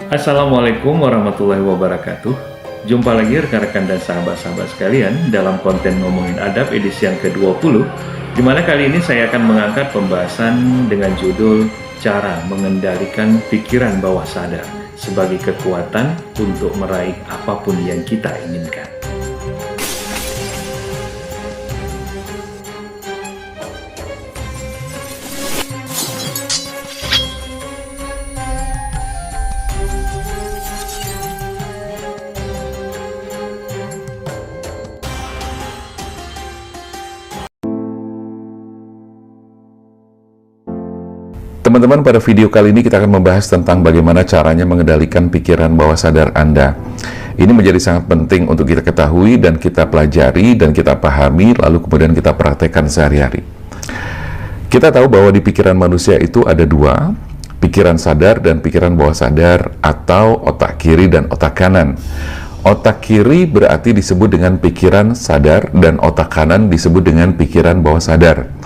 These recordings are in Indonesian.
Assalamualaikum warahmatullahi wabarakatuh. Jumpa lagi rekan-rekan dan sahabat-sahabat sekalian dalam konten Ngomongin Adab edisi yang ke-20, di mana kali ini saya akan mengangkat pembahasan dengan judul Cara Mengendalikan Pikiran Bawah Sadar sebagai kekuatan untuk meraih apapun yang kita inginkan. Teman-teman, pada video kali ini kita akan membahas tentang bagaimana caranya mengendalikan pikiran bawah sadar Anda. Ini menjadi sangat penting untuk kita ketahui dan kita pelajari dan kita pahami, lalu kemudian kita praktekkan sehari-hari. Kita tahu bahwa di pikiran manusia itu ada dua, pikiran sadar dan pikiran bawah sadar, atau otak kiri dan otak kanan. Otak kiri berarti disebut dengan pikiran sadar dan otak kanan disebut dengan pikiran bawah sadar.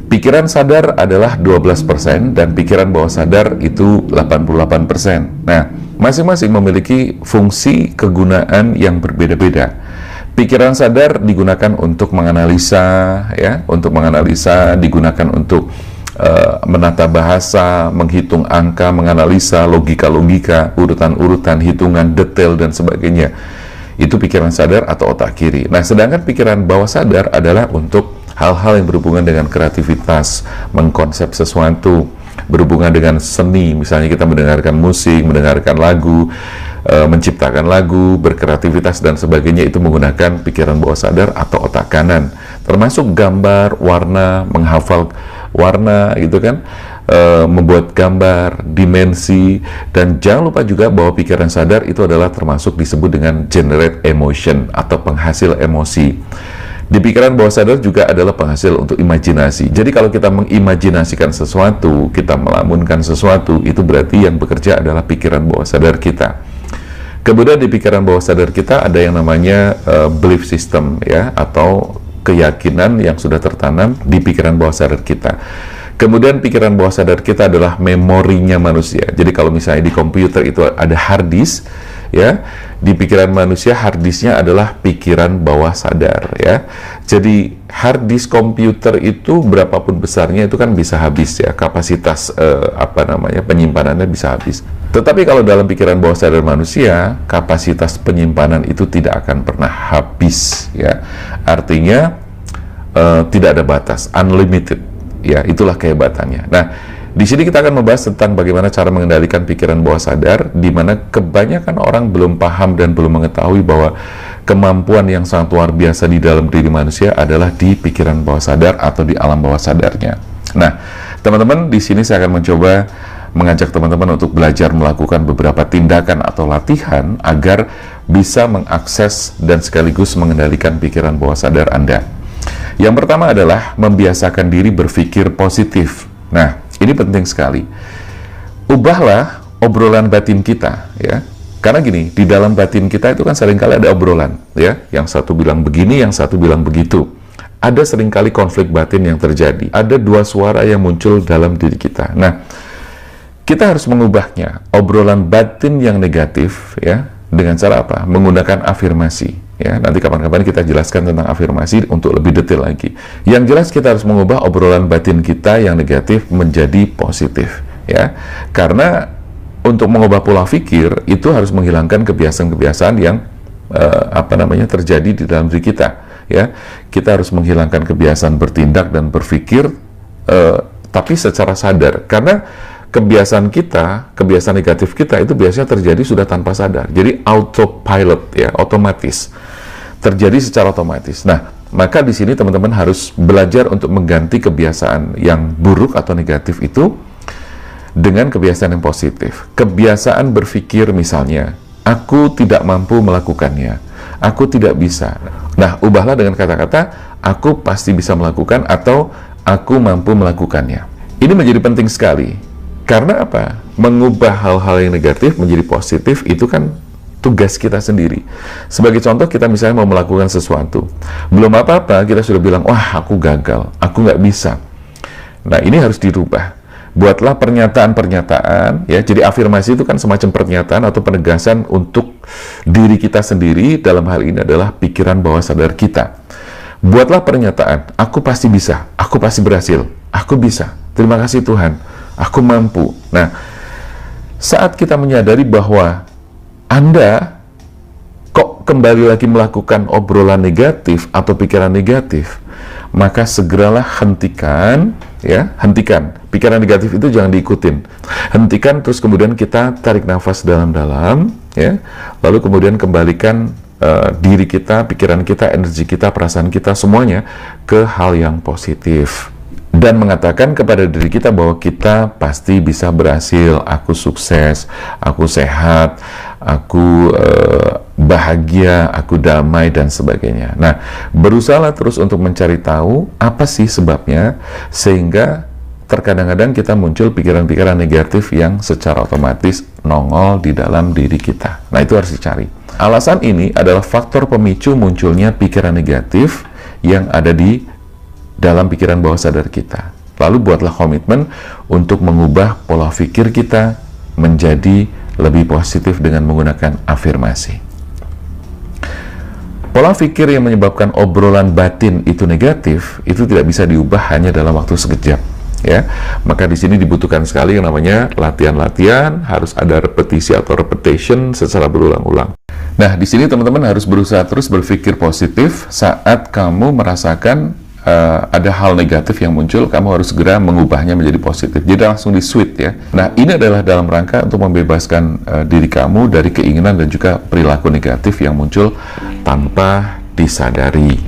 Pikiran sadar adalah 12% dan pikiran bawah sadar itu 88%. Nah, masing-masing memiliki fungsi kegunaan yang berbeda-beda. Pikiran sadar digunakan untuk menganalisa, digunakan untuk menata bahasa, menghitung angka, menganalisa logika-logika, urutan-urutan, hitungan, detail, dan sebagainya. Itu pikiran sadar atau otak kiri. Nah, sedangkan pikiran bawah sadar adalah untuk hal-hal yang berhubungan dengan kreativitas, mengkonsep sesuatu, berhubungan dengan seni, misalnya kita mendengarkan musik, mendengarkan lagu, menciptakan lagu, berkreativitas dan sebagainya, itu menggunakan pikiran bawah sadar atau otak kanan. Termasuk gambar, warna, menghafal warna, gitu kan, membuat gambar, dimensi, dan jangan lupa juga bahwa pikiran sadar itu adalah termasuk disebut dengan generate emotion atau penghasil emosi. Di pikiran bawah sadar juga adalah penghasil untuk imajinasi. Jadi kalau kita mengimajinasikan sesuatu, kita melamunkan sesuatu, itu berarti yang bekerja adalah pikiran bawah sadar kita. Kemudian di pikiran bawah sadar kita ada yang namanya belief system, ya, atau keyakinan yang sudah tertanam di pikiran bawah sadar kita. Kemudian pikiran bawah sadar kita adalah memorinya manusia. Jadi kalau misalnya di komputer itu ada hard disk, ya, di pikiran manusia hard disknya adalah pikiran bawah sadar, ya. Jadi hard disk komputer itu berapapun besarnya itu kan bisa habis, ya, kapasitas penyimpanannya bisa habis. Tetapi kalau dalam pikiran bawah sadar manusia, kapasitas penyimpanan itu tidak akan pernah habis, ya. Artinya tidak ada batas, unlimited, ya, itulah kehebatannya. Nah, di sini kita akan membahas tentang bagaimana cara mengendalikan pikiran bawah sadar, di mana kebanyakan orang belum paham dan belum mengetahui bahwa kemampuan yang sangat luar biasa di dalam diri manusia adalah di pikiran bawah sadar atau di alam bawah sadarnya. Nah, teman-teman, di sini saya akan mencoba mengajak teman-teman untuk belajar melakukan beberapa tindakan atau latihan agar bisa mengakses dan sekaligus mengendalikan pikiran bawah sadar Anda. Yang pertama adalah membiasakan diri berpikir positif. Nah, ini penting sekali. Ubahlah obrolan batin kita, ya. Karena gini, di dalam batin kita itu kan seringkali ada obrolan, ya. Yang satu bilang begini, yang satu bilang begitu. Ada seringkali konflik batin yang terjadi. Ada dua suara yang muncul dalam diri kita. Nah, kita harus mengubahnya. Obrolan batin yang negatif, ya, dengan cara apa? Menggunakan afirmasi. Ya, nanti kapan-kapan kita jelaskan tentang afirmasi untuk lebih detail lagi. Yang jelas kita harus mengubah obrolan batin kita yang negatif menjadi positif, ya. Karena untuk mengubah pola pikir itu harus menghilangkan kebiasaan-kebiasaan yang terjadi di dalam diri kita, ya. Kita harus menghilangkan kebiasaan bertindak dan berpikir tapi secara sadar. Karena kebiasaan kita, kebiasaan negatif kita itu biasanya terjadi sudah tanpa sadar. Jadi autopilot, ya, otomatis. Terjadi secara otomatis. Nah, maka di sini teman-teman harus belajar untuk mengganti kebiasaan yang buruk atau negatif itu dengan kebiasaan yang positif. Kebiasaan berpikir misalnya, aku tidak mampu melakukannya, aku tidak bisa. Nah, ubahlah dengan kata-kata, aku pasti bisa melakukan atau aku mampu melakukannya. Ini menjadi penting sekali. Karena apa? Mengubah hal-hal yang negatif menjadi positif itu kan tugas kita sendiri. Sebagai contoh, kita misalnya mau melakukan sesuatu, belum apa-apa kita sudah bilang, wah, aku gagal, aku nggak bisa. Nah, ini harus dirubah. Buatlah pernyataan-pernyataan, ya. Jadi afirmasi itu kan semacam pernyataan atau penegasan untuk diri kita sendiri, dalam hal ini adalah pikiran bawah sadar kita. Buatlah pernyataan, aku pasti bisa, aku pasti berhasil, aku bisa, terima kasih Tuhan, aku mampu. Nah, saat kita menyadari bahwa Anda kok kembali lagi melakukan obrolan negatif atau pikiran negatif, maka segeralah hentikan, ya, hentikan. Pikiran negatif itu jangan diikutin. Hentikan, terus kemudian kita tarik nafas dalam-dalam, ya. Lalu kemudian kembalikan diri kita, pikiran kita, energi kita, perasaan kita, semuanya ke hal yang positif. Dan mengatakan kepada diri kita bahwa kita pasti bisa berhasil, aku sukses, aku sehat, aku bahagia, aku damai, dan sebagainya. Nah, berusahalah terus untuk mencari tahu apa sih sebabnya, sehingga terkadang-kadang kita muncul pikiran-pikiran negatif yang secara otomatis nongol di dalam diri kita. Nah, itu harus dicari. Alasan ini adalah faktor pemicu munculnya pikiran negatif yang ada di dalam pikiran bawah sadar kita. Lalu buatlah komitmen untuk mengubah pola pikir kita menjadi lebih positif dengan menggunakan afirmasi. Pola pikir yang menyebabkan obrolan batin itu negatif, itu tidak bisa diubah hanya dalam waktu sekejap, ya. Maka di sini dibutuhkan sekali yang namanya latihan-latihan, harus ada repetisi atau repetition secara berulang-ulang. Nah, di sini teman-teman harus berusaha terus berpikir positif saat kamu merasakan ada hal negatif yang muncul, kamu harus segera mengubahnya menjadi positif. Jadi langsung di-switch, ya. Nah, ini adalah dalam rangka untuk membebaskan diri kamu dari keinginan dan juga perilaku negatif yang muncul tanpa disadari.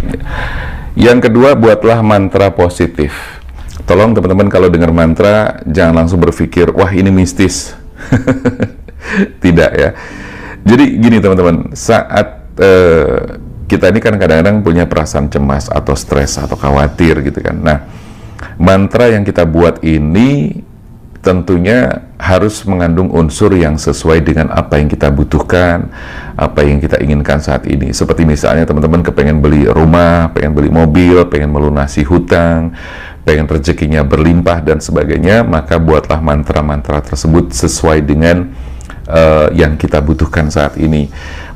Yang kedua, buatlah mantra positif. Tolong teman-teman kalau dengar mantra, jangan langsung berpikir, wah ini mistis. Tidak, ya. Jadi gini teman-teman, saat kita ini kan kadang-kadang punya perasaan cemas atau stres atau khawatir gitu kan. Nah, mantra yang kita buat ini tentunya harus mengandung unsur yang sesuai dengan apa yang kita butuhkan, apa yang kita inginkan saat ini. Seperti misalnya teman-teman kepengen beli rumah, pengen beli mobil, pengen melunasi hutang, pengen rezekinya berlimpah dan sebagainya, maka buatlah mantra-mantra tersebut sesuai dengan yang kita butuhkan saat ini.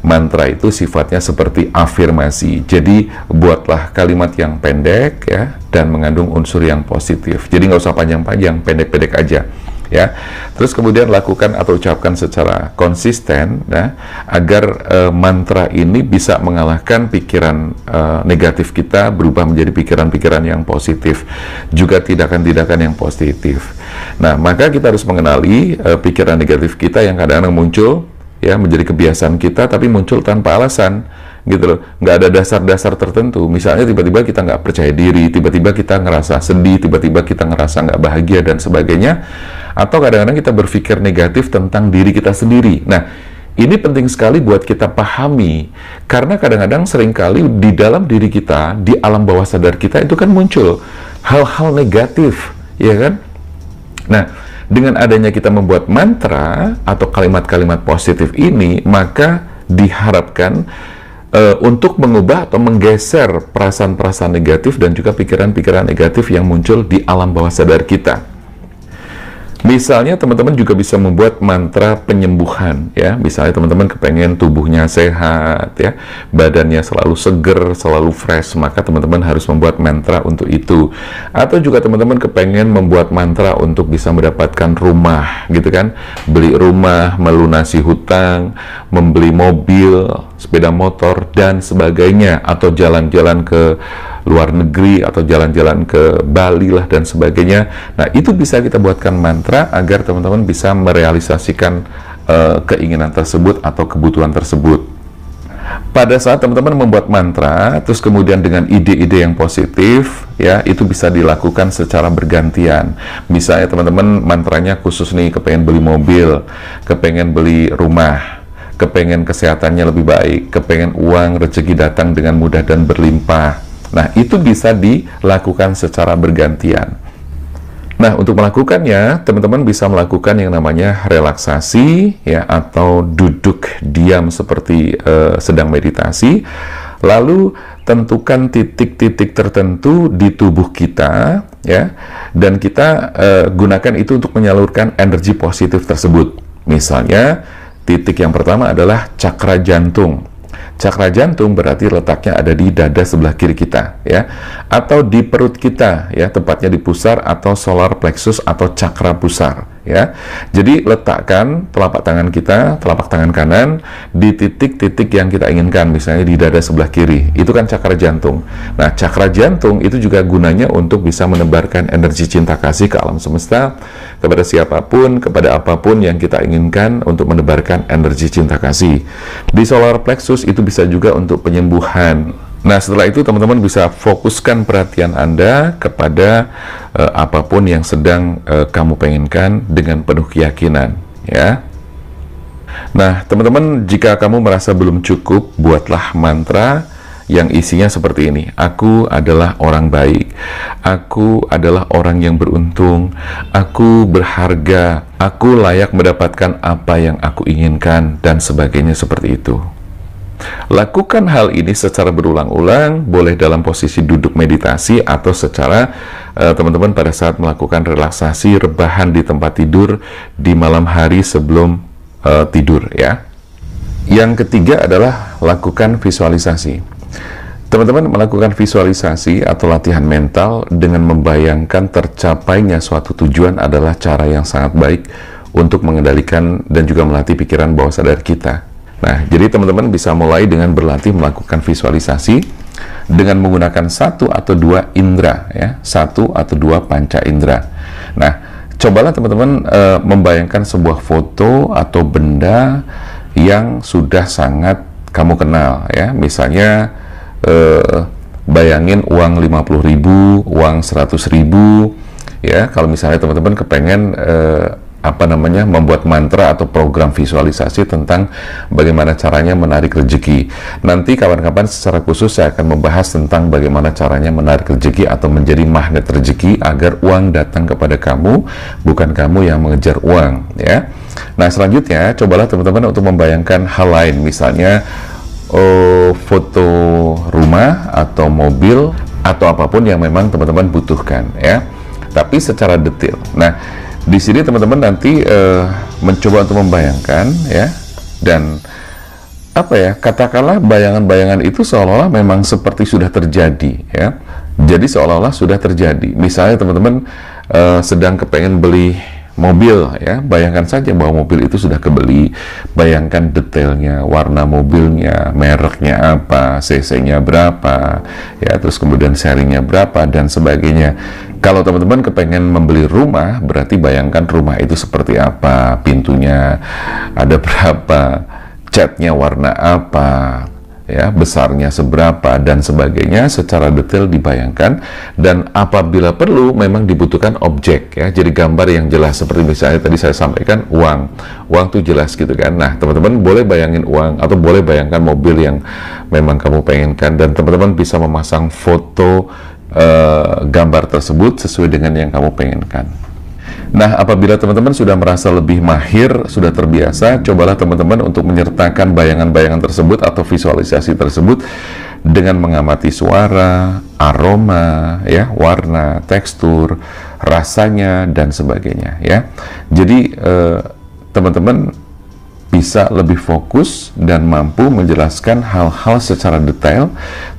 Mantra itu sifatnya seperti afirmasi. Jadi buatlah kalimat yang pendek, ya, dan mengandung unsur yang positif. Jadi nggak usah panjang-panjang, pendek-pendek aja, ya. Terus kemudian lakukan atau ucapkan secara konsisten, ya, agar mantra ini bisa mengalahkan pikiran negatif kita, berubah menjadi pikiran-pikiran yang positif, juga tindakan-tindakan yang positif. Nah, maka kita harus mengenali pikiran negatif kita yang kadang-kadang muncul, ya, menjadi kebiasaan kita, tapi muncul tanpa alasan, gitu loh. Nggak ada dasar-dasar tertentu. Misalnya tiba-tiba kita nggak percaya diri, tiba-tiba kita ngerasa sedih, tiba-tiba kita ngerasa nggak bahagia, dan sebagainya. Atau kadang-kadang kita berpikir negatif tentang diri kita sendiri. Nah, ini penting sekali buat kita pahami, karena kadang-kadang seringkali di dalam diri kita, di alam bawah sadar kita, itu kan muncul hal-hal negatif, ya kan? Nah, dengan adanya kita membuat mantra atau kalimat-kalimat positif ini, maka diharapkan untuk mengubah atau menggeser perasaan-perasaan negatif dan juga pikiran-pikiran negatif yang muncul di alam bawah sadar kita. Misalnya teman-teman juga bisa membuat mantra penyembuhan, ya. Misalnya teman-teman kepengen tubuhnya sehat, ya, badannya selalu seger, selalu fresh, maka teman-teman harus membuat mantra untuk itu. Atau juga teman-teman kepengen membuat mantra untuk bisa mendapatkan rumah, gitu kan, beli rumah, melunasi hutang, membeli mobil, sepeda motor, dan sebagainya, atau jalan-jalan ke luar negeri, atau jalan-jalan ke Bali lah, dan sebagainya. Nah, itu bisa kita buatkan mantra agar teman-teman bisa merealisasikan keinginan tersebut atau kebutuhan tersebut. Pada saat teman-teman membuat mantra, terus kemudian dengan ide-ide yang positif, ya, itu bisa dilakukan secara bergantian. Misalnya teman-teman mantranya khusus nih, kepengen beli mobil, kepengen beli rumah, kepengen kesehatannya lebih baik, kepengen uang rezeki datang dengan mudah dan berlimpah. Nah, itu bisa dilakukan secara bergantian. Nah, untuk melakukannya, teman-teman bisa melakukan yang namanya relaksasi, ya, atau duduk diam seperti sedang meditasi. Lalu tentukan titik-titik tertentu di tubuh kita, ya, dan kita gunakan itu untuk menyalurkan energi positif tersebut. Misalnya, titik yang pertama adalah cakra jantung. Cakra jantung berarti letaknya ada di dada sebelah kiri kita, ya, atau di perut kita, ya, tepatnya di pusar atau solar plexus atau cakra pusar, ya. Jadi letakkan telapak tangan kita, telapak tangan kanan di titik-titik yang kita inginkan, misalnya di dada sebelah kiri. Itu kan cakra jantung. Nah, cakra jantung itu juga gunanya untuk bisa menebarkan energi cinta kasih ke alam semesta, kepada siapapun, kepada apapun yang kita inginkan, untuk menebarkan energi cinta kasih. Di solar plexus itu bisa juga untuk penyembuhan. Nah, setelah itu teman-teman bisa fokuskan perhatian Anda kepada apapun yang sedang kamu penginkan dengan penuh keyakinan, ya. Nah, teman-teman, jika kamu merasa belum cukup, buatlah mantra yang isinya seperti ini. Aku adalah orang baik. Aku adalah orang yang beruntung. Aku berharga. Aku layak mendapatkan apa yang aku inginkan, dan sebagainya seperti itu. Lakukan hal ini secara berulang-ulang, boleh dalam posisi duduk meditasi atau secara teman-teman pada saat melakukan relaksasi rebahan di tempat tidur di malam hari sebelum tidur, ya. Yang ketiga adalah lakukan visualisasi. Teman-teman, melakukan visualisasi atau latihan mental dengan membayangkan tercapainya suatu tujuan adalah cara yang sangat baik untuk mengendalikan dan juga melatih pikiran bawah sadar kita. Nah, jadi teman-teman bisa mulai dengan berlatih melakukan visualisasi dengan menggunakan 1 atau 2 indera, ya, 1 atau 2 panca indera. Nah, cobalah teman-teman membayangkan sebuah foto atau benda yang sudah sangat kamu kenal, ya. Misalnya bayangin uang 50.000, uang 100.000, ya. Kalau misalnya teman-teman kepengen membuat mantra atau program visualisasi tentang bagaimana caranya menarik rezeki. Nanti kawan-kawan secara khusus saya akan membahas tentang bagaimana caranya menarik rezeki atau menjadi magnet rezeki agar uang datang kepada kamu, bukan kamu yang mengejar uang, ya. Nah, selanjutnya cobalah teman-teman untuk membayangkan hal lain, misalnya foto rumah atau mobil atau apapun yang memang teman-teman butuhkan, ya, tapi secara detail. Nah, di sini teman-teman nanti mencoba untuk membayangkan, ya, dan katakanlah bayangan-bayangan itu seolah-olah memang seperti sudah terjadi, ya. Jadi seolah-olah sudah terjadi. Misalnya teman-teman sedang kepengen beli mobil, ya, bayangkan saja bahwa mobil itu sudah kebeli, bayangkan detailnya, warna mobilnya, mereknya apa, cc-nya berapa, ya, terus kemudian serinya berapa, dan sebagainya. Kalau teman-teman kepengen membeli rumah, berarti bayangkan rumah itu seperti apa, pintunya ada berapa, catnya warna apa, ya, besarnya seberapa, dan sebagainya secara detail dibayangkan. Dan apabila perlu memang dibutuhkan objek, ya, jadi gambar yang jelas, seperti misalnya tadi saya sampaikan uang tuh jelas gitu kan. Nah, teman-teman boleh bayangin uang atau boleh bayangkan mobil yang memang kamu pengenkan, dan teman-teman bisa memasang foto gambar tersebut sesuai dengan yang kamu pengenkan. Nah, apabila teman-teman sudah merasa lebih mahir, sudah terbiasa, cobalah teman-teman untuk menyertakan bayangan-bayangan tersebut atau visualisasi tersebut dengan mengamati suara, aroma, ya, warna, tekstur, rasanya, dan sebagainya, ya. Jadi teman-teman bisa lebih fokus dan mampu menjelaskan hal-hal secara detail,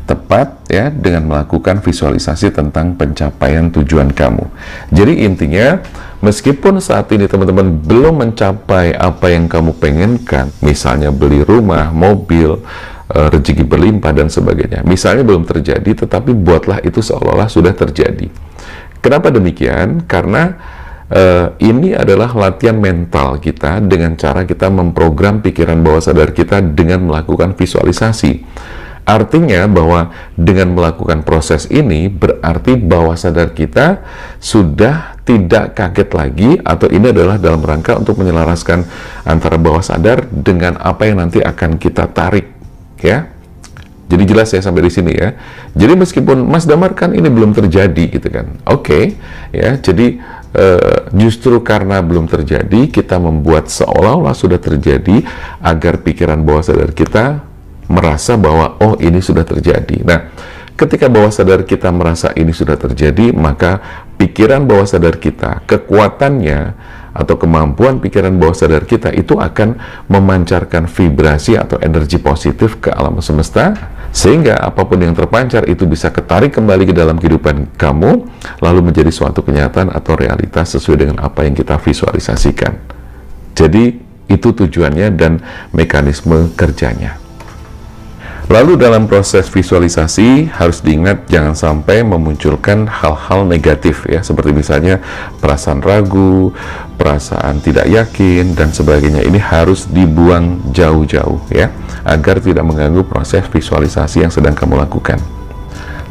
tepat, ya, dengan melakukan visualisasi tentang pencapaian tujuan kamu. Jadi intinya, meskipun saat ini teman-teman belum mencapai apa yang kamu pengenkan, misalnya beli rumah, mobil, rezeki berlimpah, dan sebagainya, misalnya belum terjadi, tetapi buatlah itu seolah-olah sudah terjadi. Kenapa demikian? Karena ini adalah latihan mental kita dengan cara kita memprogram pikiran bawah sadar kita dengan melakukan visualisasi. Artinya bahwa dengan melakukan proses ini berarti bawah sadar kita sudah tidak kaget lagi, atau ini adalah dalam rangka untuk menyelaraskan antara bawah sadar dengan apa yang nanti akan kita tarik, ya. Jadi jelas ya sampai di sini, ya. Jadi meskipun Mas Damar kan ini belum terjadi gitu kan. Oke, ya. Jadi justru karena belum terjadi, kita membuat seolah-olah sudah terjadi agar pikiran bawah sadar kita merasa bahwa oh ini sudah terjadi. Nah, Ketika bawah sadar kita merasa ini sudah terjadi, maka pikiran bawah sadar kita, kekuatannya atau kemampuan pikiran bawah sadar kita itu akan memancarkan vibrasi atau energi positif ke alam semesta, sehingga apapun yang terpancar itu bisa ketarik kembali ke dalam kehidupan kamu, lalu menjadi suatu kenyataan atau realitas sesuai dengan apa yang kita visualisasikan. Jadi itu tujuannya dan mekanisme kerjanya. Lalu dalam proses visualisasi harus diingat jangan sampai memunculkan hal-hal negatif ya, seperti misalnya perasaan ragu, perasaan tidak yakin dan sebagainya. Ini harus dibuang jauh-jauh ya, agar tidak mengganggu proses visualisasi yang sedang kamu lakukan.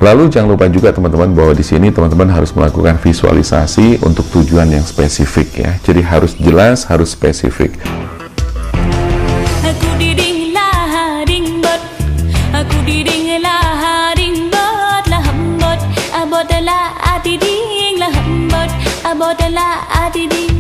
Lalu jangan lupa juga teman-teman bahwa di sini teman-teman harus melakukan visualisasi untuk tujuan yang spesifik ya. Jadi harus jelas, harus spesifik. Aku diding lah ding bot lah hambot abot lah ati ding lah hambot abot lah ati ding